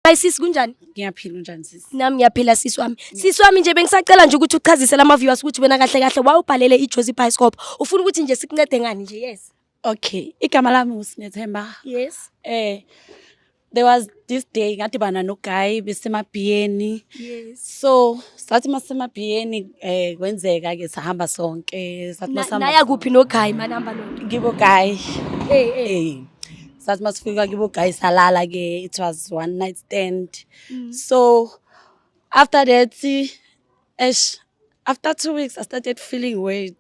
Ayisisi kunjani? Ngiyaphila unjani sisi? Nami ngiyaphila sisi wami. Sisi wami nje bengisacela nje ukuthi uchazise lama viewers ukuthi wena kahle kahle wawubhalele iJozi Bioscope. Ufuna ukuthi nje sikuncede ngani nje? Yes. Okay, igama lami uSinethemba. Yes. There was this day ngadibana no guy besemabhiyeni. Yes. So sathi masemabhiyeni kwenzeka ke sahamba sonke sathi masihamba. Naya kuphi no guy manamba lo? Ngibo guy. Sathi masifika kibo guy salala ke, it was one night stand. So after that after 2 weeks I started feeling weird.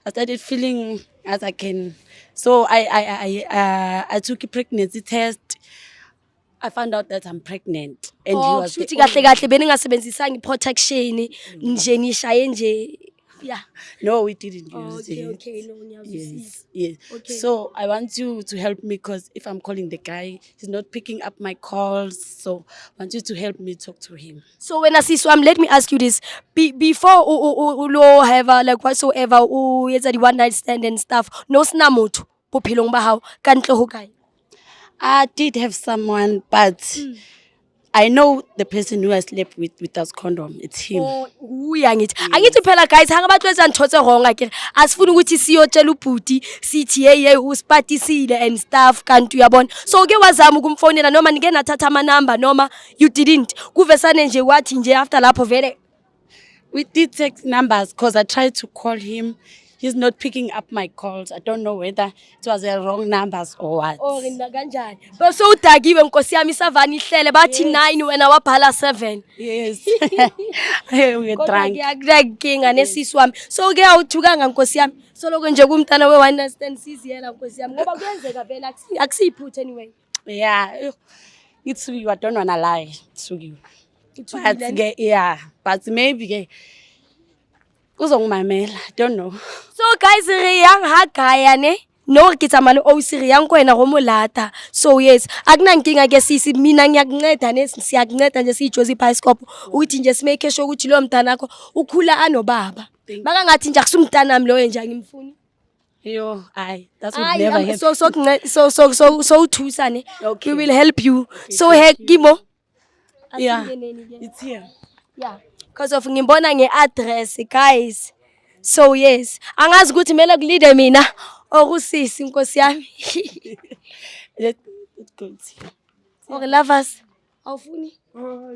I started feeling as I can. So I took a pregnancy test. I found out that I'm pregnant, and he was Shuthi kahle kahle beningasebenzisanga protection nje nishaye nje. Yeah. No, we didn't use it. Okay, no, yes. Okay. So I want you to help me because if I'm calling the guy, he's not picking up my calls. So I want you to help me talk to him. So when I see let me ask you this. Before ulo have like whatsoever yetsa the one night stand and stuff, no sna motho bophelong ba hao ka ntle ho kae? I did have someone, but I know the person who I slept with without condom. It's him. Angithi phela guys hanga batho etsa ntho tse wrong akere asifuni ukuthi siyotshela ubhuti sithi hey usipatisile and stuff kanti uyabona so ke wazama ukumfonela noma nike nathatha ama number noma you didn't kuvesane nje wathi nje after lapho vele we did text numbers because I tried to call him. He's not picking up my calls. I don't know whether it was the wrong numbers or what. Nina kanjani bese udakiwe nkosi yami savani ihlele bathi 9 wena wabhala 7. Yes. We drank. Ngiyakinga nesisi wami so ke awuthukanga nkosi yami so lokho nje kumntana we one stand siziyela nkosi yami ngoba kuyenzeka vela akusiyiphutha anyway. Yeah. It's you. I don't wanna lie to you. But maybe uzongimamela, I don't know. So guys re yang ha gaya ne no ke tsamane o siri yang kwena go molata so yes akunankinga ke sisi mina ngiyakunceda siyakunceda nje siJozi Bioscope uthi nje simake sure ukuthi lo mntana akho ukhula anobaba maka ngathi nje akusumntanami lo nje angimfuni yo that's what never happen. So uthusane we will help you so kimo it's here because of ngimbona ngeaddress guys so yes angazi ukuthi mele kulide mina okusisi inkosi yami let's go okay lovers awufuni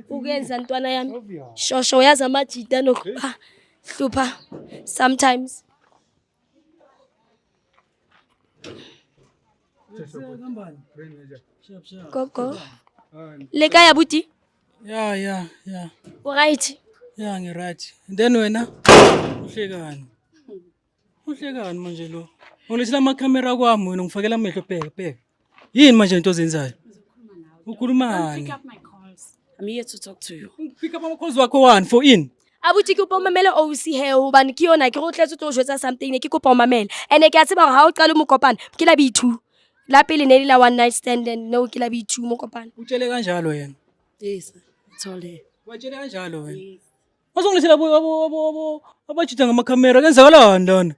ukuyenza ntwana yami shosho uyazi amajita nokuba hlupha sometimes Gogo leka ya buti Yeah. right Yeah, ngiright. Then wena uhlekani? Uhlekani manje lo? Ngilethela ama camera kwami wena ngifakela amehlo bheke. Yini manje into ozenzayo? Ukhulumani? Pick up my calls. I'm here to talk to you. Pick up ama calls wakho one for in. abuti ke upa mamela o si he hobane ke yona ke go tletsa tlo jwetsa something ne ke kopa o mamela ene ke a tseba ha o qala mo kopana ke la B2 la pele ne la one night stand and no ke la B2 mo kopana Utshele kanjalo yena. Yes, it's all there. Watshele kanjalo wena. Bazongilethela abajita ngama camera kenzakalani lana?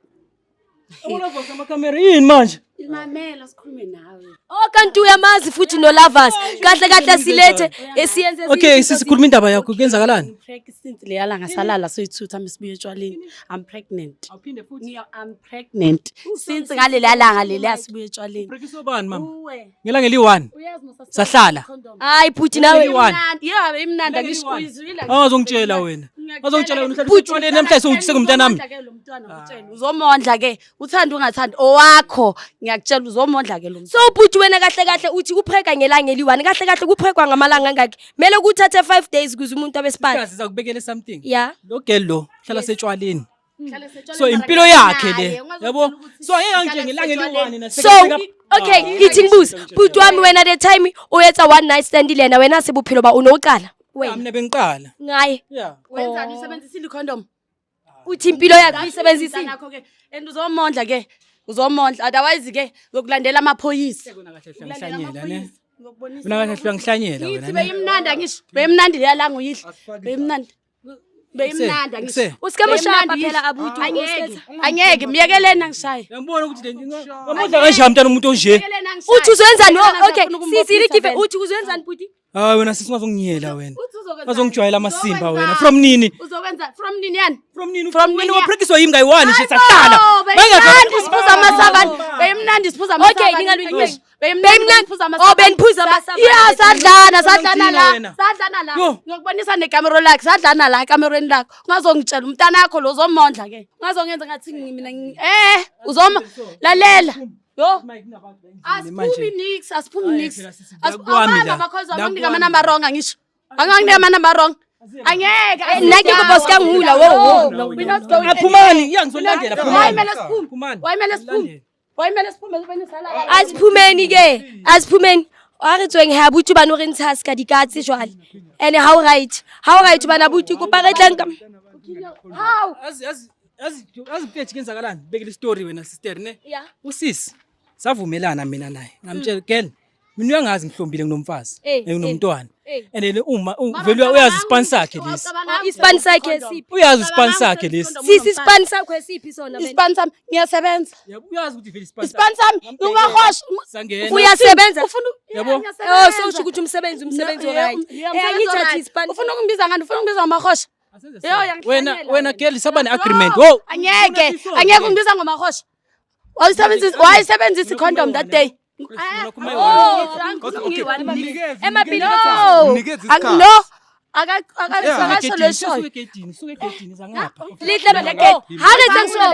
Abona voka ama camera yini manje? Imamela sikhulume nawe. kanti uyamazi futhi no lovers kahle silethe esiyenze Okay sisikhuluma indaba yakho kenzakalani? Since leyala ngasalala soyithutha misibuye etshwaleni I'm pregnant. Awuphinde futhi I'm pregnant. Since ngale langa leli asibuye etshwaleni. Prekiso bani mama? Ngelanga eli1. Sahlala. hayi futhi nawe Yeah, imnanda ngisizwile. Awazongitshela wena. Bazongitshela wena uhlala etshwaleni namhlanje sengumntanami. Uzomondla ke uthanda ungathandi owakho ngiyakutshela uzomondla ke lo so bhuti wena kahle uthi upheka ngelanga eli1 kahle kuphekwa ngamalanga angaki mele ukuthathe 5 days kuze umuntu abesiphala Kazi zakubekele something. Yeah. Lo girl lo hlala setshwaleni. So impilo yakhe le yabo so ayenge ngelanga eli1 na so okay ngithi ngibuza bhuti wami wena the time uyetsa one night stand lena wena sebuphilo ba unoqala wena mina bengiqala. ngaye Yeah. wenzani usebenzisile condom uthi impilo yakhe uyisebenzisile nakho ke and uzomondla ke uzomondla otherwise ke zokulandela amaphoyisa Kona kahle hlangihlanyela ne. Mina kahle hlangihlanyela wena. Ngithi beyimnanda ngisho beyimnandi leyalanga uyihla beyimnandi beyimnanda ngisho Usikema ushaya Beyimnandi phela yish. abuthi. Angeke miyekeleni angishaye Yangibona ukuthi le nkinga ngamudla kanjani mntana umuntu onje. Uthi uzwenzani? Okay, sisi likive uthi uzwenzani buti? Hayi wena sisingazongiyela wena. Bazongijwayela amasimba wena. From nini? uzokwenza from nini yani From nini? From Wena nini? wapractice yimi ngayiwani nje sahlala. beyimnandi siphuza amasavani beyimnandi siphuza amasavani Okay, ningalwini. beyimnandi siphuza Oh, beniphuza amasavani. yeah sadlana la wena. sadlana la Yo. ngiyokubonisa nekamera lakhe sadlana la ekamerweni lakho ungazongitshela umntana wakho lo uzomondla ke ungazongenza ngathi mina uzoma lalela yo asiphumi nix asiphumi nix asibamba bakhoza banginika amanamba wrong angisho anganginika amanamba wrong angeke Nake boss kangula wo. we're not going Aphumani iyangizolandela wayimele phumani. siphume wayimele siphume wayimele siphume ubenisala Asiphumeni ke. Asiphumeni. A re tsweng ha buti ba no re ntsha ska dikatse jwale. And how right? How right bana buti ko pa re tleng ka. how Aziphethe kenzakalani beke le story wena sister ne Yeah. usisi savumelana mina naye ngamtshela girl mina uyangazi ngihlombile nginomfazi nginomntwana and then uma vele uyazi ispan sakhe lesi Ispan sakhe siphi? uyazi ispan sakhe lesi Sisi span sakho esiphi sona wena? ispan sami ngiyasebenza uyazi ukuthi vele ispan ispan sami ungahosha sangena Uyasebenza? Yabo? Oh, so usho ukuthi umsebenzi right. Angithathi ispan. ufuna ukungibiza ngani ufuna ukungibiza ngomahosha wena girl saba ne-agreement wo angeke ungibiza ngomahosha wayisebenzisa i-condom that day Emapili no akasho lesho lihle beleke. Ha re tseng so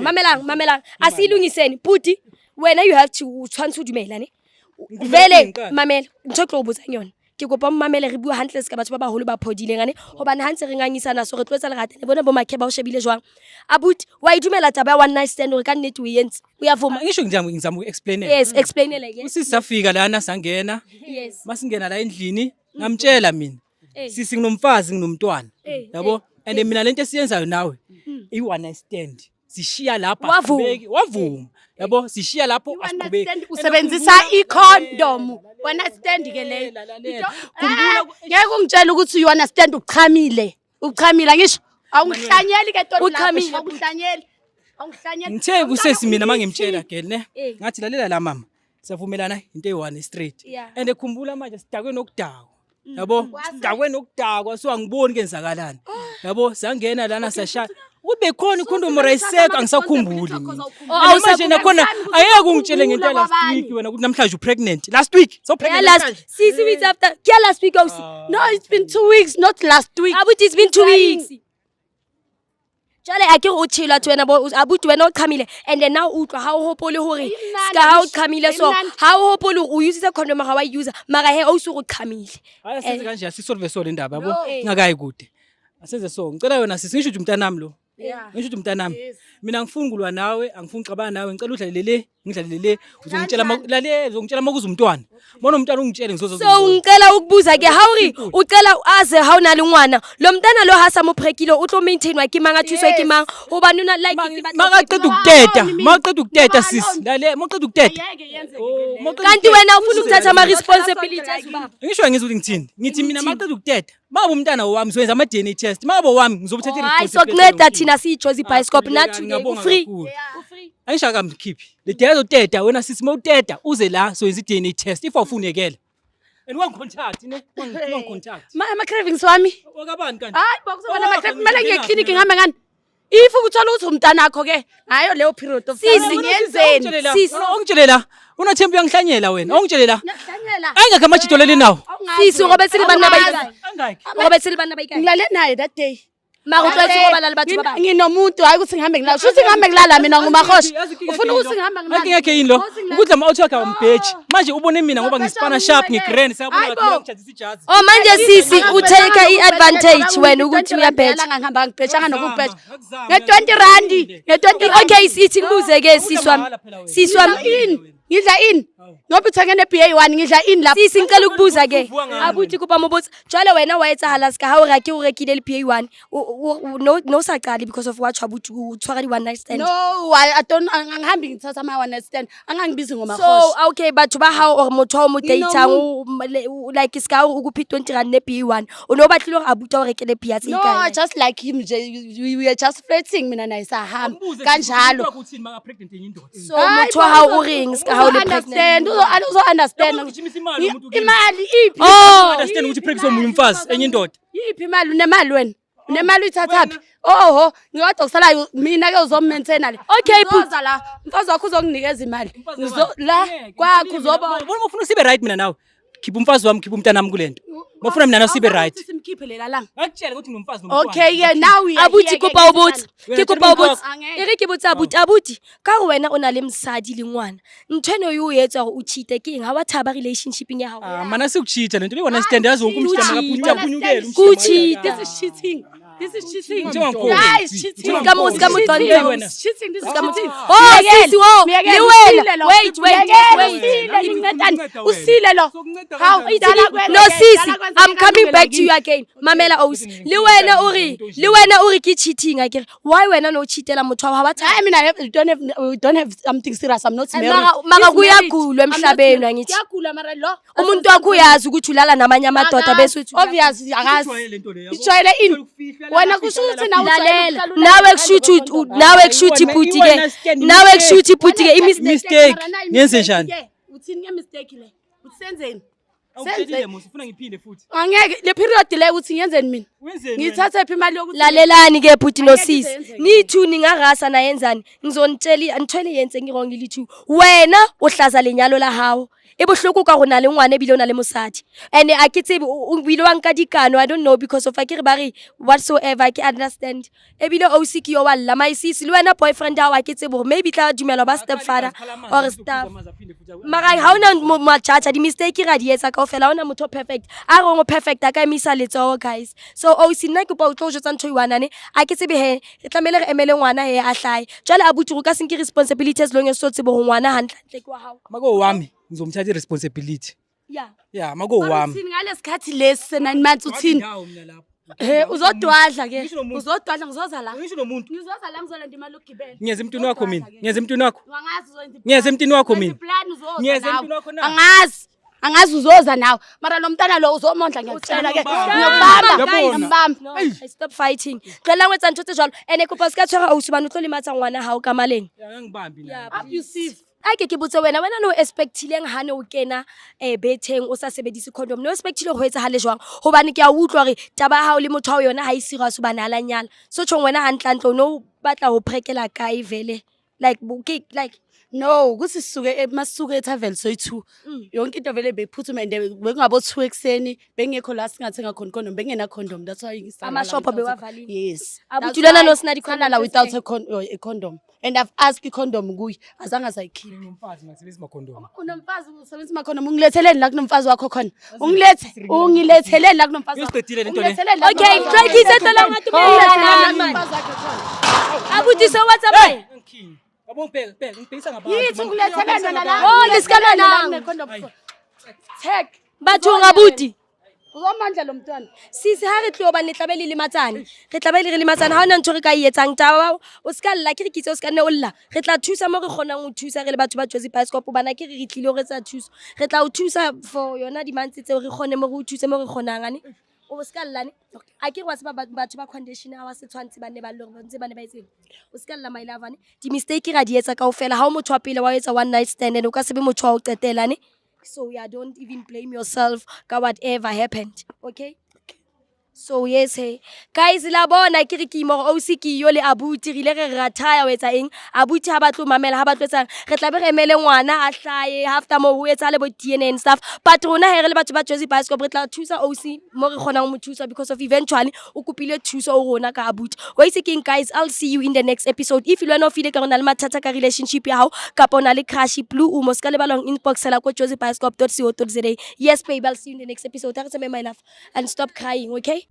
mamelang. Asilungiseni puti. Wena you have to tshwantse dumela ne. Vele mamela ntho tlo botsa yona. Ke kopa mmamele re bua hantle se ka batho ba baholo ba phodileng ane hobane ha ntse re ngangisana so re tlotsa lerata le bona bo makhe ba o shebile jwang abuti wa idumela taba ya one night stand re ka nnete o yentse o ya vuma ngisho ngizama uku-explain yes explain like usisi safika lana sangena yes masingena la endlini ngamtshela mina sisi nginomfazi nginomntwana yabo and mina lento esiyenzayo nawe i-one night stand sishiya lapha wavuma yabo sishiya lapho asiqhubeki usebenzisa i-condom wena stand ke leyo ngeke ungitshela ukuthi you understand uchamile ngisho awungihlanyeli ke tona Uchamile. awungihlanyeli ngithe kusesi mina mangimtshela girl ne ngathi lalela la mama siyavumelana into eyi-one straight Yeah. and khumbula manje sidakwe nokudakwa yabo sidakwe nokudakwa so angiboni kenzakalani yabo sangena lana sashaya kube khona ikhondom rayiseka angisakhumbuli mina and manje nakhona ayeke ungitshele ngento ya last week wena ukuthi namhlanje u-pregnant last week so yeah pregnant last namhlanje. 6 weeks after kia last week also no it's been 2 weeks not last week abuti it's been 2 weeks jale a ke go tshela tswena bo abuti wena o qhamile and then now utlwa ha o hopole hore ska ha o qhamile so ha o hopole o usisa condom ha wa user mara he o su go qhamile Hayi asenze kanje asisolve so le ndaba yabo ngakayi kude asenze so ngicela yona sisi ngisho ukuthi umntanami lo ngisho ukuthi umntanami mina ngifuna ukulwa nawe angifuni uxabana nawe ngicela udlalele ngidlalele uzongitshela makuza umntwana bona umntwana ungitshele ngizozo so ngicela ukubuza ke hawuri ucela aze ha una le ngwana lo mntana lo ha sa mo prekile o tlo maintainwa ke manga thuswe ke mang hoba nona like makaqeda ukuteta sisi lale maqeda ukuteta kanti wena ufuna ukuthatha ama responsibilities baba ngisho ngizothi ngithini ngithi mina maqeda ukuteta maba umntana wami soyenza ama DNA test maba wami ngizobuthatha hayi sokunceda thina siyijozi bioscope nathi free ayisha kamkhiphi le day azoteta wena sisi mawuteta uze la soyenza i-DNA test if awufunekele and wangicontact ne wangicontact ama cravings wami wakabani kanti hayi bokuzoba nama cravings mele ngiye clinic ngihambe ngani if ukuthola ukuthi umntana wakho ke hayo leyo period of Sisi, ngiyenzeni Sisi. ongitshelela unothembu uyangihlanyela wena ongitshelela ngiyahlanyela ayingakho amajito leli nawo sisi ngoba silibana bayika angakhi ngoba silibana bayika ngilale naye that day mara utlwathi ngoba lala batho baba nginomuntu hayi ukuthi ngihambe ngilala shuthi ngihambe ngilala mina ngumahosha ufuna ukuthi ngihambe ngilala ngingekho yini lo ukudla ama-outwork awambheji manje ubone mina ngoba ngispana sharp ngigrand siyabona ngijazisa ijazi oh manje sisi utake i-advantage wena ukuthi uyabheja ngihamba ngibhejanga nokubheja nge-20 rand nge-20 okay sithi kubuze ke siswami in ngidla in ngoba uthenge ne-BA1 ngidla ini lapho sisi ngicela ukubuza ke Uvuka ngani abuthi kupa mobotsi jwale wena wa etsahala ska ha o rake o rekile le PA1 no sa qali because of what abuthi o tshwara di one night stand. no I don't angihambi ngithatha ama one night stand angangibizi ngomakhosi So okay batho ba hao or motho o mo You know, dateang like ska o kuphi 20 rand ne PA1 o no batlile gore abuta o rekile PA tse no ikae. just like him we were just flirting mina naye sahambi kanjalo So motho wa hao o reng ska ha o le pregnant. understand uzo understand imali iphi understand ukuthi pregnant omunye umfazi enye indoda. yiphi imali unemali wena unemali uyithathaphi oho ngikodwa kusalayo mina ke uzomaintaina le Okay, uzoza la mfazi wakho uzokunikeza imali la kwakho uzoba Bona ufuna sibe right mina nawe. Khipha umfazi wami, khipha umntana wami kulento. Bafuna mina nawe sibe right. simkhiphe lela langa Ngakutshela ukuthi ngumfazi nomntwana. okay yeah now we are Abuti here, kopa o botse ke kopa o botse Angeke. e re ke botsa abuti ka go wena o na le msadi le ngwana nthweno yo o etsa gore o cheat ke eng ha wa thaba relationshiping ya Ah hao mana sikucheat lento leyo understand yazi wonke umsitama kapunyukela Kucheat. this is cheating this is cheating Njengakhona. guys cheating Ka mo- ka mo- Cheating. wena. It's cheating this is Ka mo- cheating Oh, Miyekele, sisi, oh, miyekele, le wena. usile lo. Wait. Usile, incedani. Usile lo How? Idala kwena, No idala sisi kwenza I'm coming ngilangile back to you kini. again mamela ausi le wena o re ke cheating akere why wena no cheatela motho wa ba I mean, we don't have something serious. I'm not married. mara He's married. kuyagulwa I'm not emhlabeni married. angithi Kuyagulwa, mara lo. umuntu wakho uyazi ukuthi ulala namanye amadoda bese uthi Obvious, akazi. Ijwayele ini. Wena kusho ukuthi nawe lalela nawe kushuthi ibhuti ke nawe kushuthi ibhuti ke Mistake. Ngenze njani? Uthini ke mistake le? Utsenzeni? Awuqedile musi ufuna ngiphinde futhi. Angeke le period le uthi ngiyenzeni mina? Wenzeni? Ngithatha phi imali yokuthi lalelani ke bhuti Angeke nosisi zenze nithu ningarasa nayenzani ngizonitshela nthwele yenze ngirong lithu wena uhlaza lenyalo la hao e bohloko ka gona le ngwane bile ona le mosadi and a ke tsebe o bile wa nka dikano I don't know because of akere ba re whatsoever I can understand e bile o siki yo walla my sis le wena boyfriend ha wa ke tsebe maybe tla dumela ba stepfather or stuff mara ha ona machacha di mistake ra di etsa kaofela ona motho perfect a re ngo perfect a ka emisa letso guys so o sina ke pa o tlo jotsa ntho iwana ne a ke tsebe he re tlamele re emele ngwana he a hlae jwale a butse go ka senke responsibilities lo nge so tsebe go ngwana hantle ke wa hao Mako wami ngizomthatha responsibility. yeah Yeah, mako wami. uthini ngalesikhathi lesi 9 months uthini? Uzodwadla ke. Ngisho nomuntu. Uzodwadla ngizoza la. Ngisho nomuntu. Ngizoza la ngizolanda imali yokugibela. Ngiyeza emntwini wakho mina. Uzodwadla ke. Ngiyeza emntwini wakho. Angazi uzoyenza Ngiyeza emntwini wakho mina. Plan uzoza Ngiyeza nawe. emntwini wakho na. Angazi uzoza nawe. Mara lo mntana lo uzomondla ngiyakutshela ke. Ngiyobamba. no stop fighting tlela ngwetsa ntho tse jalo ene kopa ska tshwara o subana o tlo lematsa ngwana hao ka maleng Angibambi na. yeah Abusive. a ke botse wena no expectileng ha ne o kena betheng o sa sebedise condom no expectile go etsa hale jwang hobane ke a utlwa re taba ya hao le motho wa yona ha e sira so bana la nyala so tshong wena hantlantlo no batla ho prekela kae vele like No, kusisuke masisuke eTavel soyi2. Yonke into vele bephuthume and bekungabo 2 ekseni bengekho la singathenga khona condom bengena condom that's why ngisala. Amashopho bewavalile. Yes. Abutulana no sinadi condom la without a condom. And I've asked condom kuyi azange sayikhipha. Ngumfazi ngisebenzisa makhondomu. Unomfazi usebenzisa condom ungiletheleni la kunomfazi wakho khona. Ungiletheleni la kunomfazi wakho. Usiqedile lento le. okay try kitsetela ngathi Unomfazi wakho khona. abuti so what's up Ngikini. Yabo bheka ngibhekisa ngabantu. Yithi ungiletheleni la. Oh, lesikana condom. Check. batho ngabuti Uzomandla lo mntwana. sisi ha re tlo ba le tlabe le lematsane re tlabe le re lematsane ha ona ntho re ka etsang taba o ska lla ke re kitse o ska nne o lla re tla thusa mo re kgonang o thusa re le batho ba Jozi Bioscope bana ke re tlile re tsa thuso re tla o thusa for yona di months tse re kgone mo re o thuse mo re kgonang ane o ska lla ne a ke re wa se ba batho ba condition ha wa se tshwantse ba ne ba lo ntse ba ne ba etseng o ska lla my love ane di mistake ra di etsa kaofela ha o motho wa pele wa etsa one night stand and o ka se be motho wa o qetela ne so yeah don't even blame yourself ka whatever happened okay so yes hey guys la bona ke re ke mo o se ke yo le abuti rile re rathaya o etsa eng abuti ha ba tlo mamela ha ba tlo etsa re tla be re emele ngwana a hlae after mo ho etsa le bo DNA and stuff but rona he re le batho ba Jozi Bioscope re tla thusa OC mo re kgonang mo thusa because of eventually o kopile thuso o rona ka abuti o itse king guys I'll see you in the next episode if you wanna feel ka rona le mathata ka relationship ya hao ka bona le crush blue o mo ska le balong inbox la ko jozibioscope.co.za yes babe I'll see you in the next episode ha re tsame my love and stop crying okay